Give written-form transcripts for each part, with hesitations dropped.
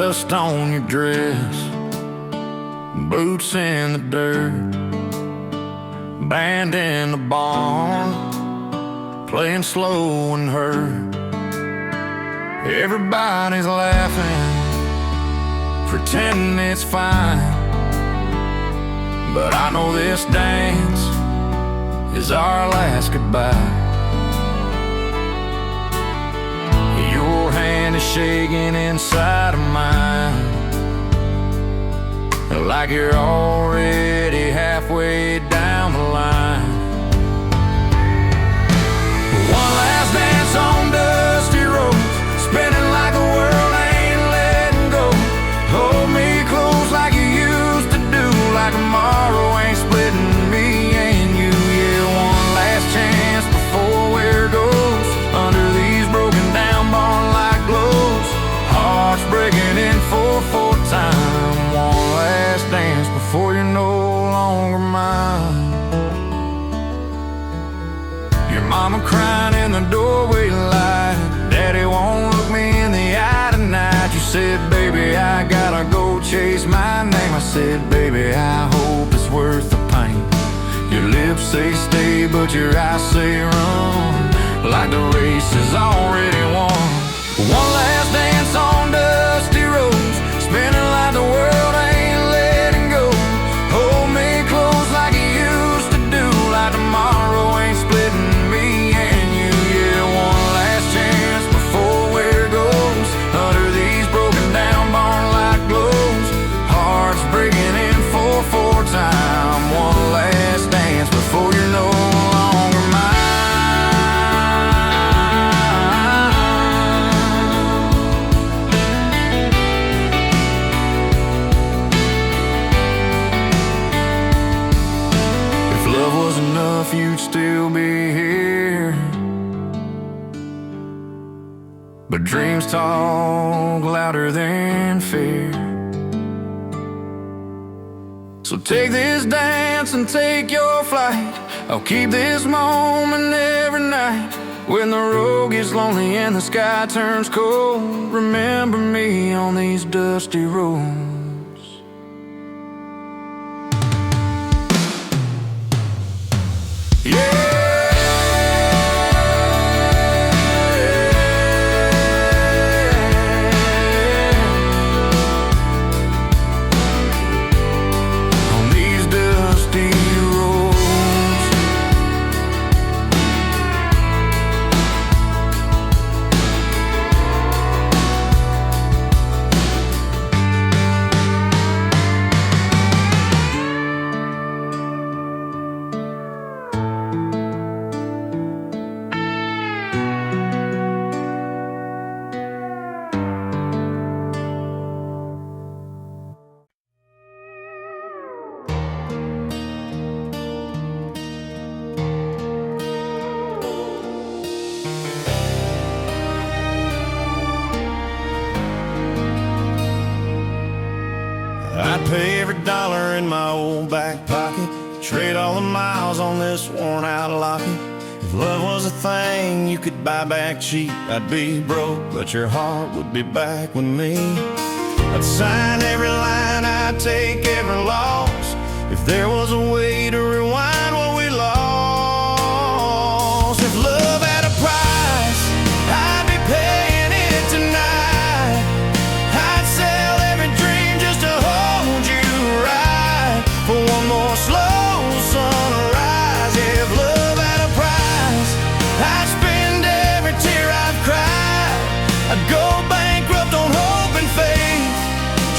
dust on your dress, boots in the dirt, band in the barn, playing slow and hurt. Everybody's laughing, pretending it's fine, but I know this dance is our last goodbye. Your hand is shaking inside of mine, like you're already halfway down the line. One last dance on dusty roads, spinning like the world ain't letting go. Hold me close like you used to do, like tomorrow ain't splitting me and you. Yeah, one last chance before where goes, under these broken down barn-like glows. Hearts breaking in 4/4 time. One last dance before you're no longer mine. Your mama crying in the doorway light, Daddy won't look me in the eye tonight. You said, baby, I gotta go chase my name. I said, baby, I hope it's worth the pain. Your lips say stay, but your eyes say run, like the race is already won. One last dance on dusty roads, spinning like the world ain't letting go. Hold me close like you used to do, like tomorrow ain't splitting me and you. Yeah, one last chance before where it goes, under these broken down barn-like glows. Hearts breaking in 4/4 time. One last dance before you're no longer mine. If love was enough, you'd still be here, but dreams talk louder than fear. So take this dance and take your flight. I'll keep this moment every night. When the road gets lonely and the sky turns cold, remember me on these dusty roads. Yeah. I'd pay every dollar in my old back pocket, trade all the miles on this worn-out locket. If love was a thing you could buy back cheap, I'd be broke, but your heart would be back with me. I'd sign every line, I'd take every loss, if there was a way to rewind what we lost. If love had a price, I'd be paying it tonight. I'd sell every dream just to hold you right, for one more slow sunrise. If love had a price, I'd spend every tear I've cried. I'd go bankrupt on hope and faith,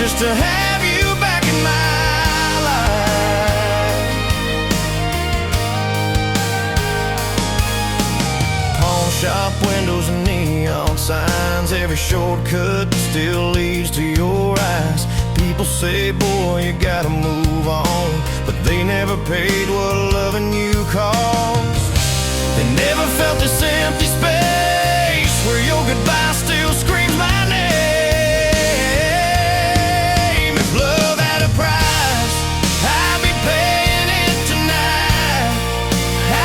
just to have you back in my life. Pawn shop windows and neon signs, every shortcut still leads to your eyes. People say, boy, you gotta move on, but they never paid what loving you cost. They never felt this empty space where your goodbye still screams my name. If love had a price, I'd be paying it tonight.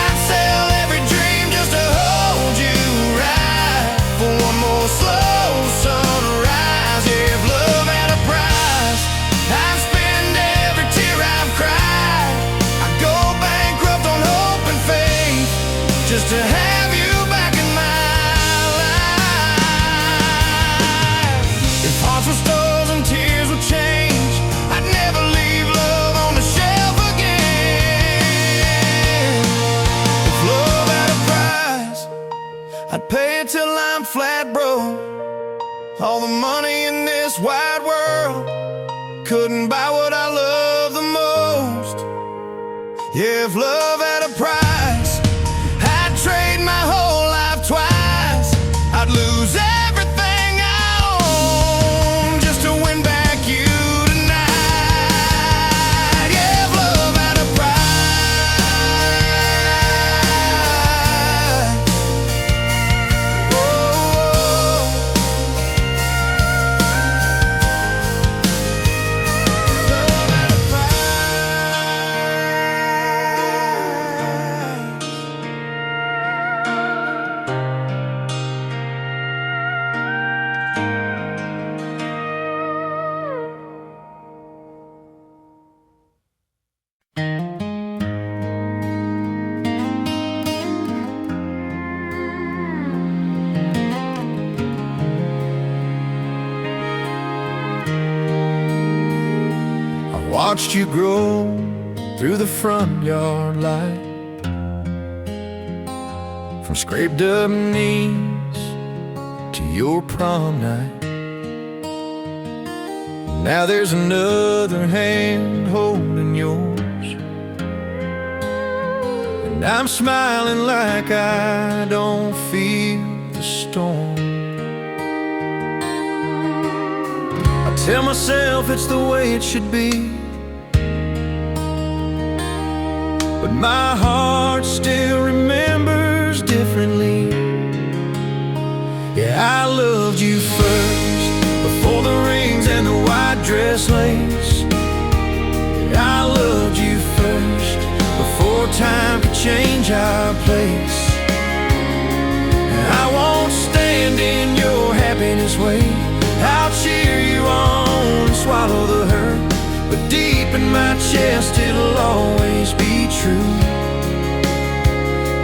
I'd sell every dream just to hold you right, for one more slow sunrise. If love had couldn't buy what I love the most. Yeah, if love had a price, I'd trade my whole life twice. I'd lose everything I own just to win back you tonight. Yeah, if love had a price. Whoa. Love had a watched you grow through the front yard light, from scraped up knees to your prom night. Now there's another hand holding yours, and I'm smiling like I don't feel the storm. I tell myself it's the way it should be, but my heart still remembers differently. Yeah, I loved you first, before the rings and the white dress lace. Yeah, I loved you first, before time could change our place. And I won't stand in your happiness way. I'll cheer you on and swallow the hurt, but deep in my chest it'll always be true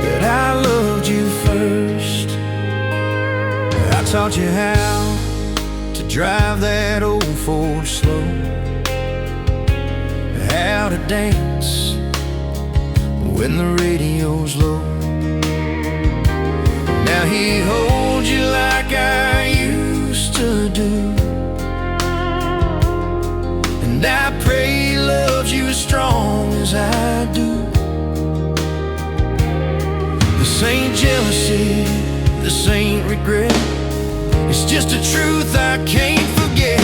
that I loved you first. I taught you how to drive that old Ford slow, how to dance when the radio's low. Now he holds you like I used to do, and I pray he loves you as strong as I do. This ain't jealousy, this ain't regret, it's just a truth I can't forget.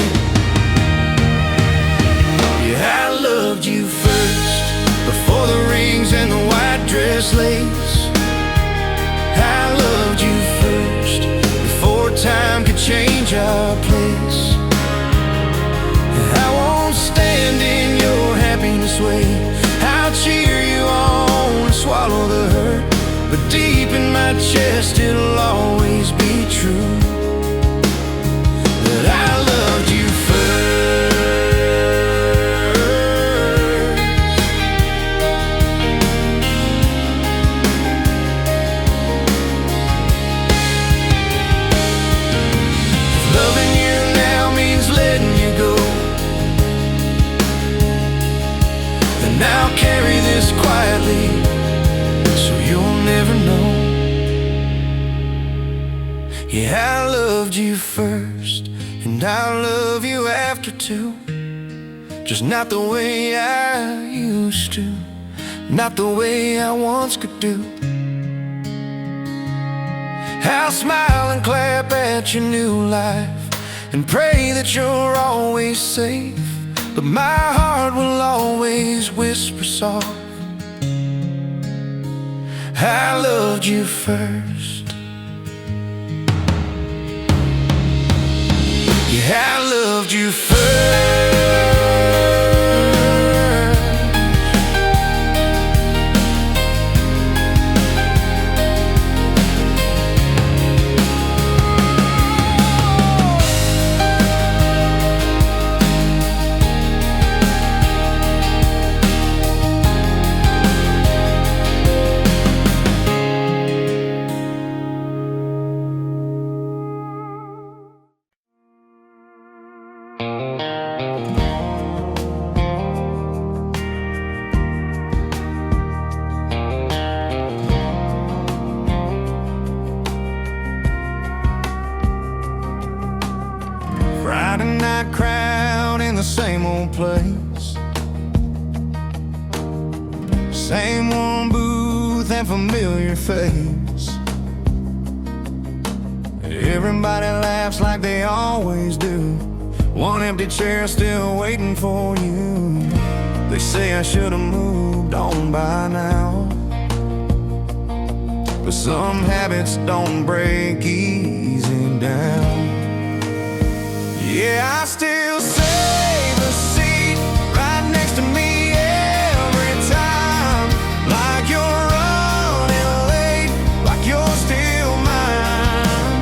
Yeah, I loved you first, before the rings and the white dress lace. I loved you first, before time could change our place. I won't stand in your happiness way. I'll cheer you on and swallow the hurt, but deep in my chest it'll always be true that I loved you first. Loving you now means letting you go, then I'll carry this quietly so you'll never know. Yeah, I loved you first, and I'll love you after too, just not the way I used to, not the way I once could do. I'll smile and clap at your new life and pray that you're always safe, but my heart will always whisper soft, I loved you first. Yeah, I loved you first. place. Same one booth and familiar face. Everybody laughs like they always do. One empty chair still waiting for you. They say I should've moved on by now, but some habits don't break easy down. Yeah, I still save a seat right next to me every time, like you're running late, like you're still mine.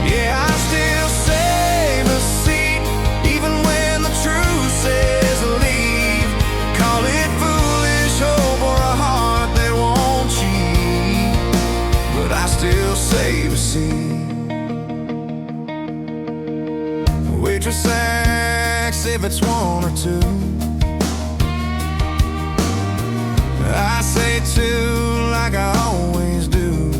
Yeah, I still save a seat even when the truth says leave. Call it foolish hope or a heart that won't cheat, but I still save a seat. Waitress asks if it's one or two. I say two like I always do.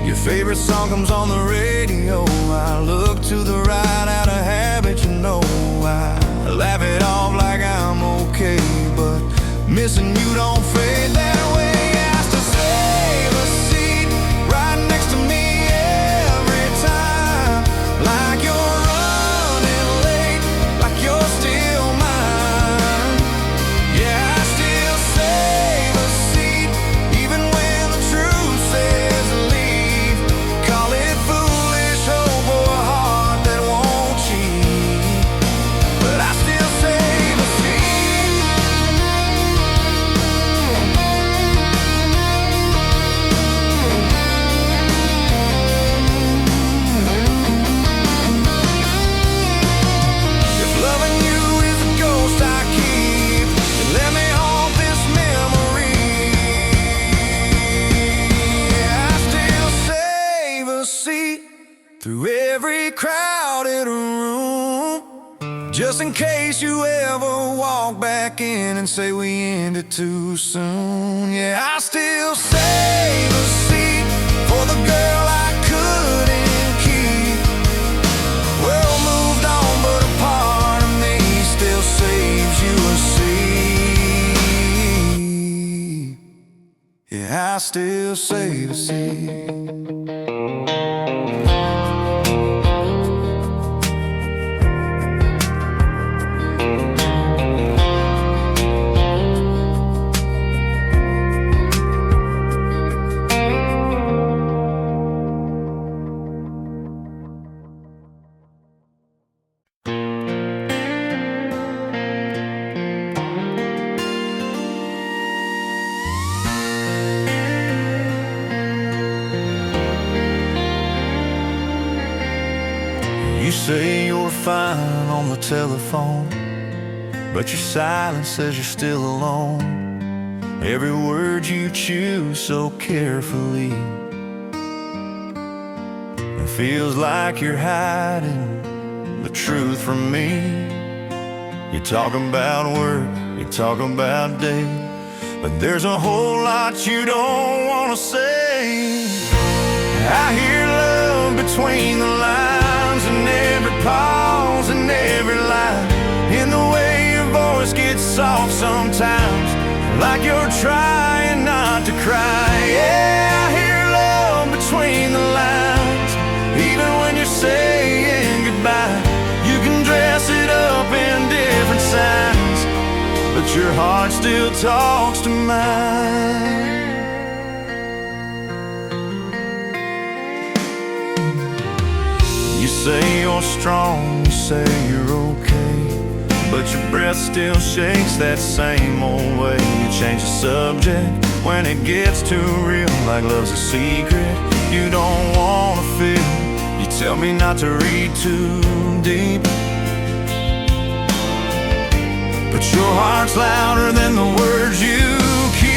Your favorite song comes on the radio. I look to the right out of habit, you know. I laugh it off like I'm okay, but missing you don't fade that way. I still save a seat right next to me every time, like you're running late, like you're still mine. Yeah, I still save a seat even when the truth says leave. Call it foolish hope or a heart that won't cheat, but I still save a seat. If loving you is a ghost I keep, then let me haunt this memory. Yeah, I still save a seat through every crowded room, just in case you ever walk back in and say we ended too soon. Yeah, I still save a seat for the girl I couldn't keep. Well, moved on, but a part of me still saves you a seat. Yeah, I still save a seat. You say you're fine on the telephone, but your silence says you're still alone. Every word you choose so carefully, it feels like you're hiding the truth from me. You talk about work, you talk about day, but there's a whole lot you don't want to say. I hear love between the lines, and every pause and every line, in the way your voice gets soft sometimes, like you're trying not to cry. Yeah, I hear love between the lines, even when you're saying goodbye. You can dress it up in different signs, but your heart still talks to mine. You say you're strong, you say you're okay, but your breath still shakes that same old way. You change the subject when it gets too real, like love's a secret you don't want to feel. You tell me not to read too deep, but your heart's louder than the words you keep.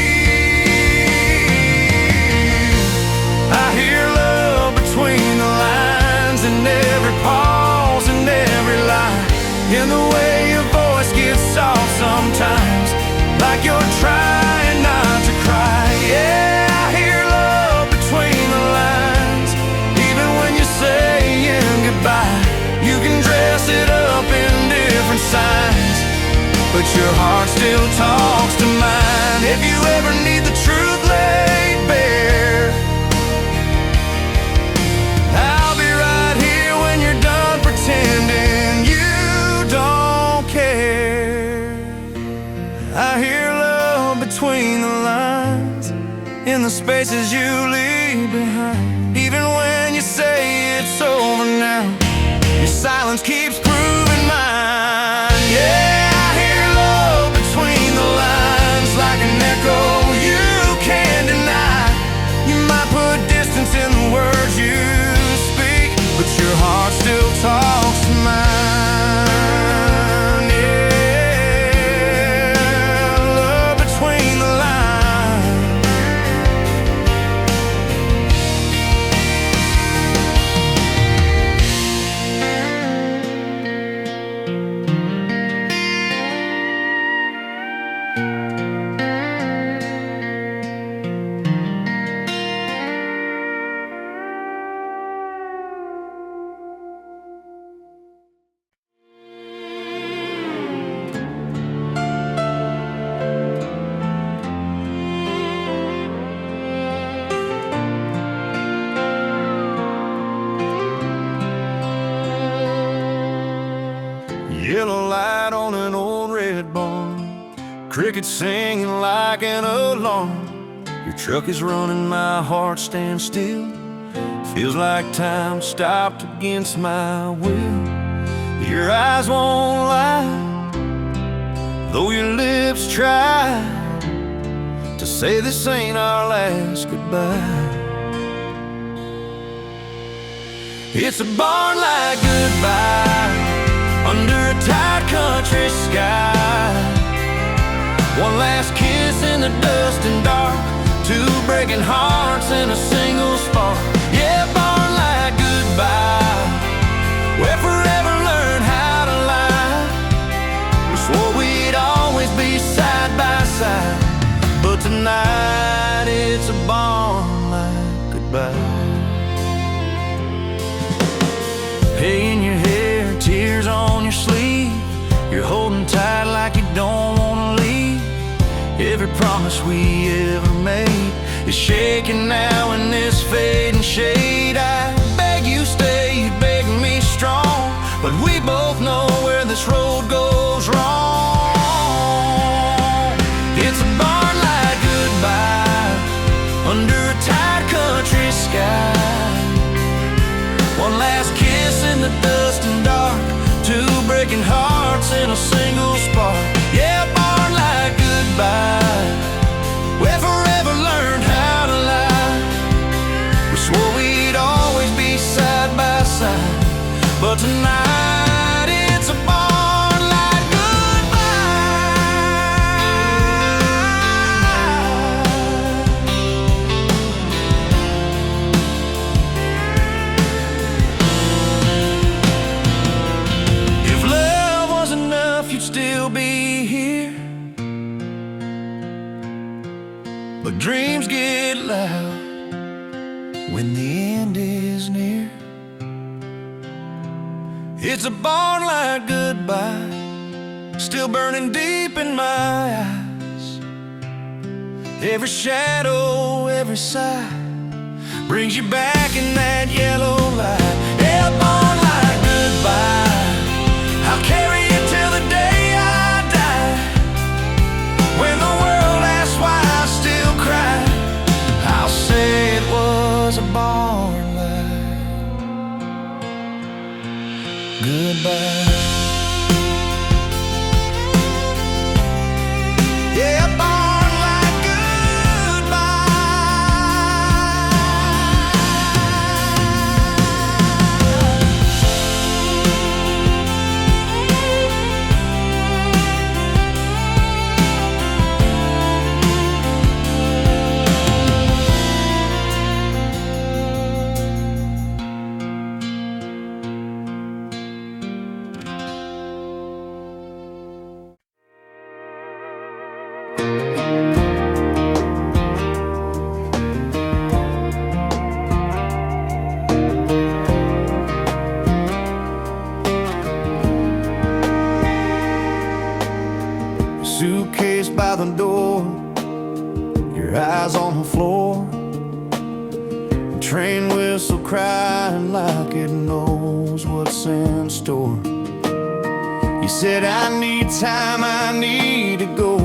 I hear love between the lines, in every pause and every line, in the way your voice gets soft sometimes, like you're trying not to cry. Yeah, I hear love between the lines, even when you're saying goodbye. You can dress it up in but your heart still talks to mine. If you ever need the truth laid bare, I'll be right here when you're done pretending you don't care. I hear love between the lines, in the spaces you leave behind. Even when you say it's over now, your silence keeps proving mine. Yeah, I hear love between the lines, like an echo you can't deny. You might put distance in the words you speak, but your heart still talks to mine. Yeah, love between the lines. Yellow light on an old red barn, crickets singing like an alarm. Your truck is running, my heart stands still. Feels like time stopped against my will. Your eyes won't lie, though your lips try to say this ain't our last goodbye. It's a barn-like goodbye under a tight country sky. One last kiss in the dust and dark, two breaking hearts in a single spark. Yeah, barn-like goodbye, where forever learned how to lie. We swore we'd always be side by side, but tonight it's a barn-like goodbye. Hay in your hair, tears on your sleeve, you're holding tight like you don't wanna leave. Every promise we ever made is shaking now in this fading shade. I beg you stay, you beg me strong, but we both know where this road goes wrong. It's a barn-like goodbye under a tight country sky. One last kiss in the dust and dark, two breaking hearts in a single spark. Yeah, barn-like goodbye, where forever learned how to lie. We swore we'd always be side by side, but tonight it's a barn-like you'd still be here, but dreams get loud when the end is near. It's a barn-like goodbye, still burning deep in my eyes. Every shadow, every sigh brings you back in that yellow light. Yeah, barn-like goodbye, I'll carry you till the day I die. When the world asks why I still cry, I'll say it was a barn-like goodbye. Yeah, barn-like goodbye. suitcase by the door, your eyes on the floor, the train whistle crying like it knows what's in store. You said, I need time, I need to go.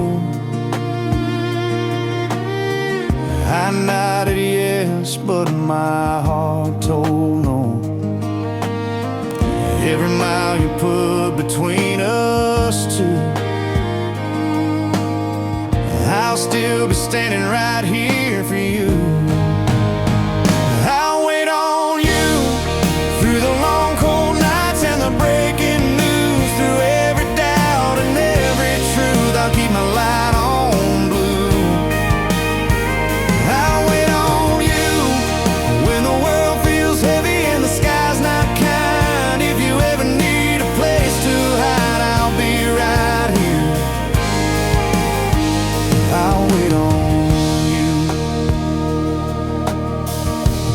I nodded yes, but my heart told no. Every mile you put between us two, I'll still be standing right here for you. I'll wait on you through the long cold nights and the breaking news, through every doubt and every truth. I'll keep my light on blue. I'll wait on you when the world feels heavy and the sky's not kind. If you ever need a place to hide, I'll be right here. I'll wait on you.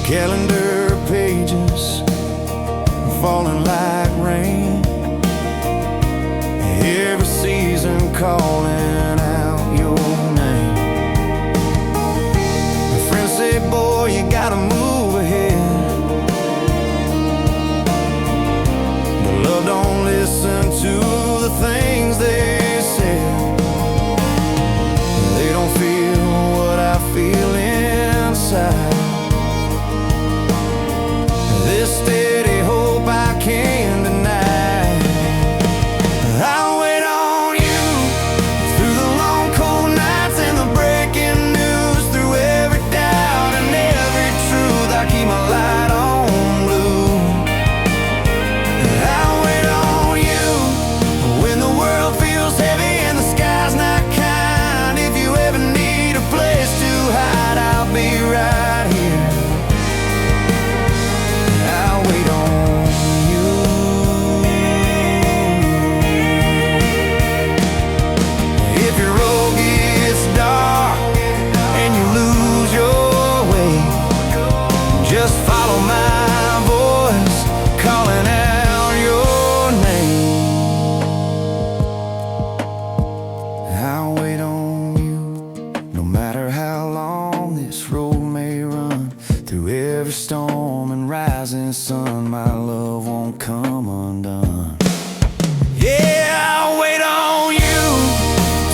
Calendar pages falling like rain, every season calling out your name. My friends say, boy, you gotta move ahead, but love don't listen to the things they said. They don't feel what I feel inside. This steady hope I can't deny. I'll wait on you through the long cold nights and the breaking news, through every doubt and every truth. I keep my light on blue. I'll wait on you when the world feels heavy and the sky's not kind. If you ever need a place to hide, I'll be right here. I'll wait on you. If your road gets dark and you lose your way, just follow my voice calling out your name. I'll wait on you, no matter how long this road may run. Through every storm and rising sun, my love won't come undone. Yeah, I'll wait on you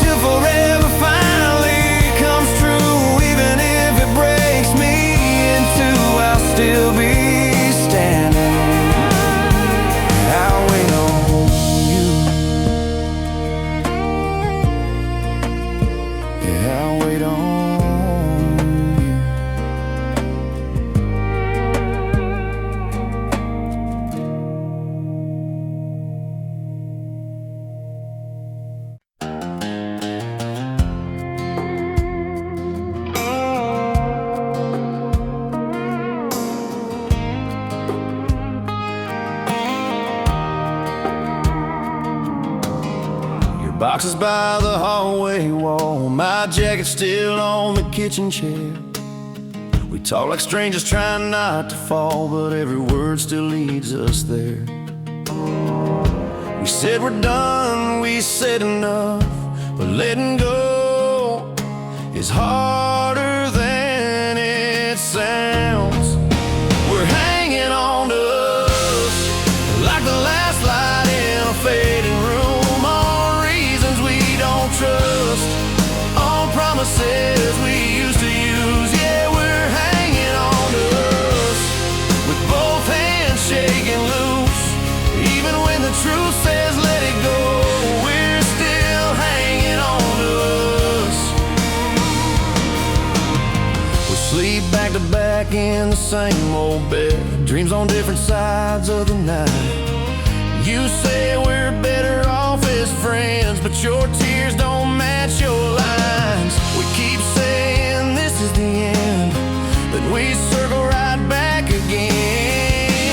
till forever finally comes true. Even if it breaks me in two, I'll still be standing. I'll wait on you. Yeah, I'll wait on you. Boxes by the hallway wall, my jacket's still on the kitchen chair. We talk like strangers trying not to fall, but every word still leads us there. We said we're done, we said enough, but letting go is harder than it sounds. We're hanging on to us like the last light in a fading room. Trust on promises we used to use. Yeah, we're hanging on to us with both hands shaking loose. Even when the truth says let it go, we're still hanging on to us. We sleep back to back in the same old bed, dreams on different sides of the night. You say we're better off as friends, but your tears don't match your lines. We keep saying this is the end, but we circle right back again.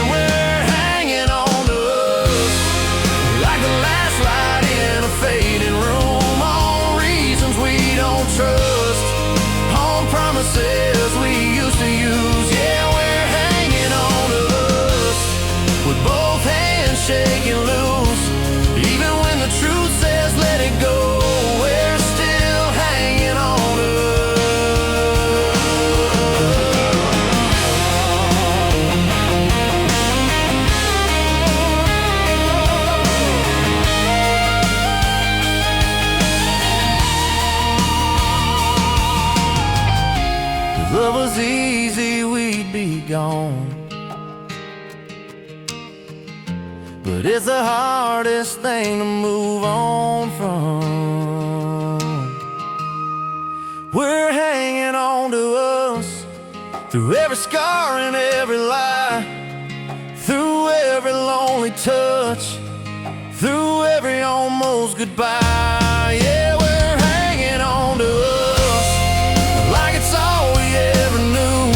We're hanging on to us like the last light in a fading room, on reasons we don't trust, on promises we used to use. Yeah, we're hanging on to us with both hands shaking loose. Even when the truth says let it go, but it's the hardest thing to move on from. We're hanging on to us through every scar and every lie, through every lonely touch, through every almost goodbye. Yeah, we're hanging on to us like it's all we ever knew.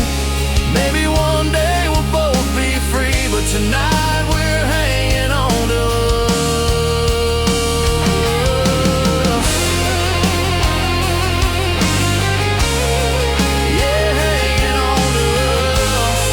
Maybe one day we'll both be free, but tonight we're hanging on to us. Yeah, hanging on to us.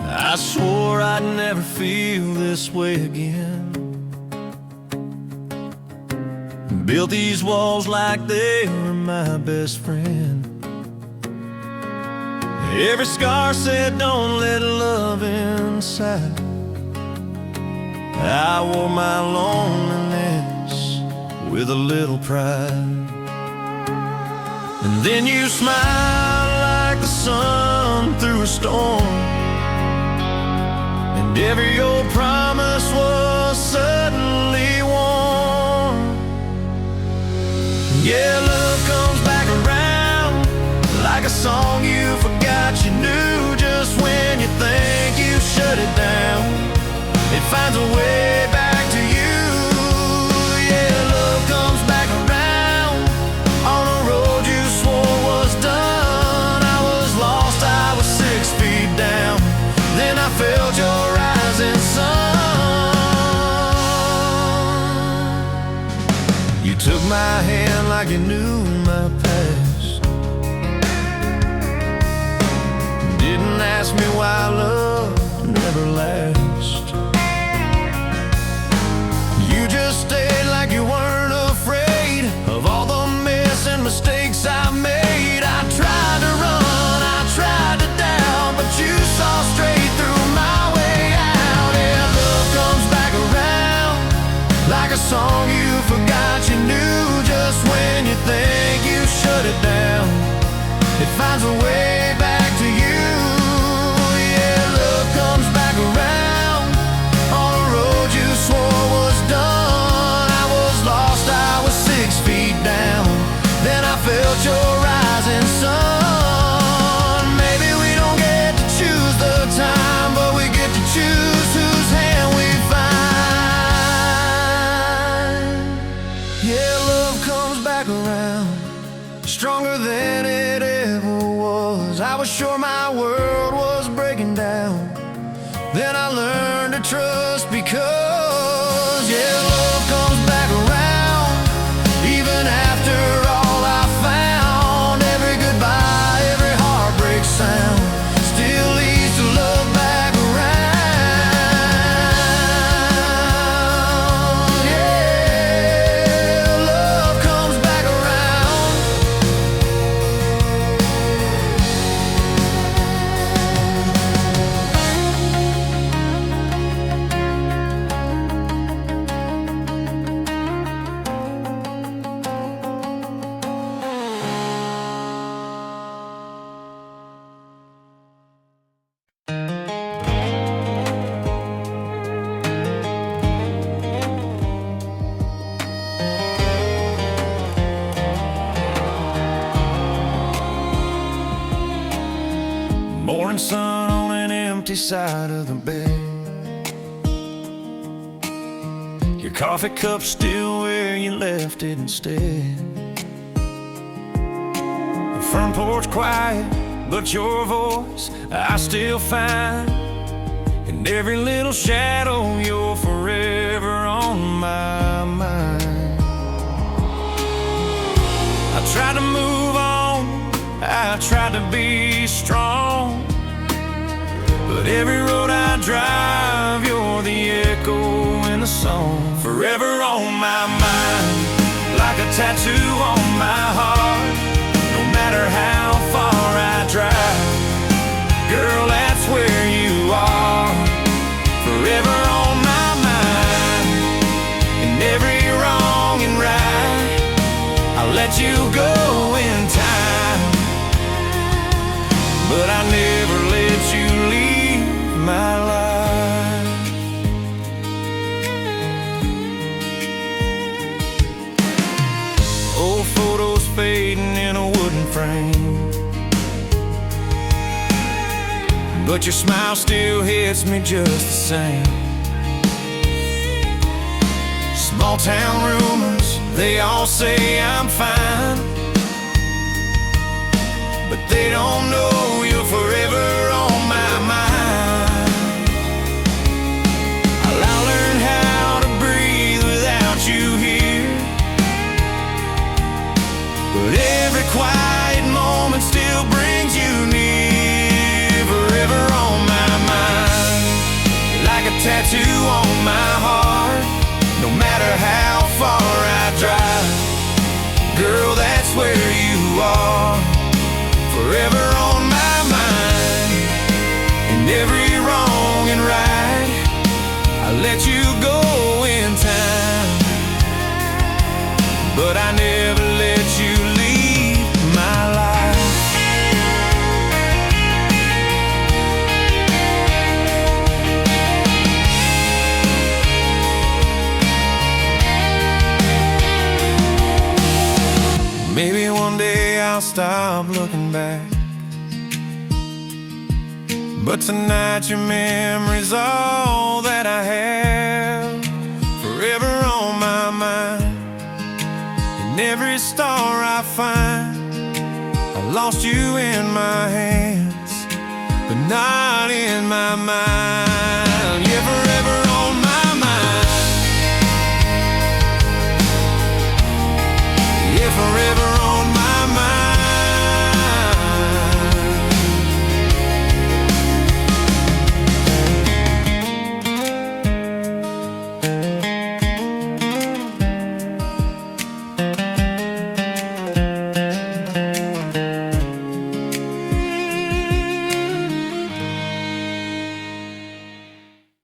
I swore I'd never feel this way again. Built these walls like they were my best friend. Every scar said don't let love inside. I wore my loneliness with a little pride. And then you smiled like the sun through a storm, and every old promise was suddenly warm. Yeah, love comes back around like a song you forgot you knew. Just when you think you shut it down, it finds a way back to you. Yeah, love comes back around on a road you swore was done. I was lost, I was 6 feet down, then I felt your rising sun. You took my hand like you knew my past. Didn't ask me why love never lasts. You just stayed like you weren't afraid of all the mess and mistakes I made. I tried to run, I tried to doubt, but you saw straight through my way out. Yeah, love comes back around like a song you forgot you knew. Just when you think you shut it down, it finds a way back to you. Yeah, love comes back around on a road you swore was done. I was lost, I was 6 feet down, then I felt your rising sun. Maybe we don't get to choose the time, but we get to choose whose hand we find. Yeah, love comes back around stronger than it ever was. I was sure my world was breaking down, then I learned to trust because, yeah, love comes back around even after all I found. Every goodbye, every heartbreak sound still leads to love back around. Yeah, love comes back around. Morning sun on an empty side of the bed. Your coffee cup still where you left it instead. The front porch quiet, but your voice I still find. In every little shadow, you're forever on my mind. I tried to move on, I tried to be be strong. But every road I drive, you're the echo in the song. Forever on my mind, like a tattoo on my heart. No matter how far I drive, girl, that's where you are. Forever on my mind, in every wrong and right, I'll let you go in time, but I never let you leave my life. Old photos fading in a wooden frame, but your smile still hits me just the same. Small town rumors, they all say I'm fine, but they don't know you're forever on my mind. I'll learn how to breathe without you here, but every quiet moment still brings you near. Forever on my mind, like a tattoo on my heart. No matter how far I drive, girl, that's where you are. Forever on my mind, in every wrong and right, I let you go in time, but I never let you leave my life. Maybe one day I'll stop looking back, but tonight your memory's all that I have. Forever on my mind, in every star I find. I lost you in my hands, but not in my mind.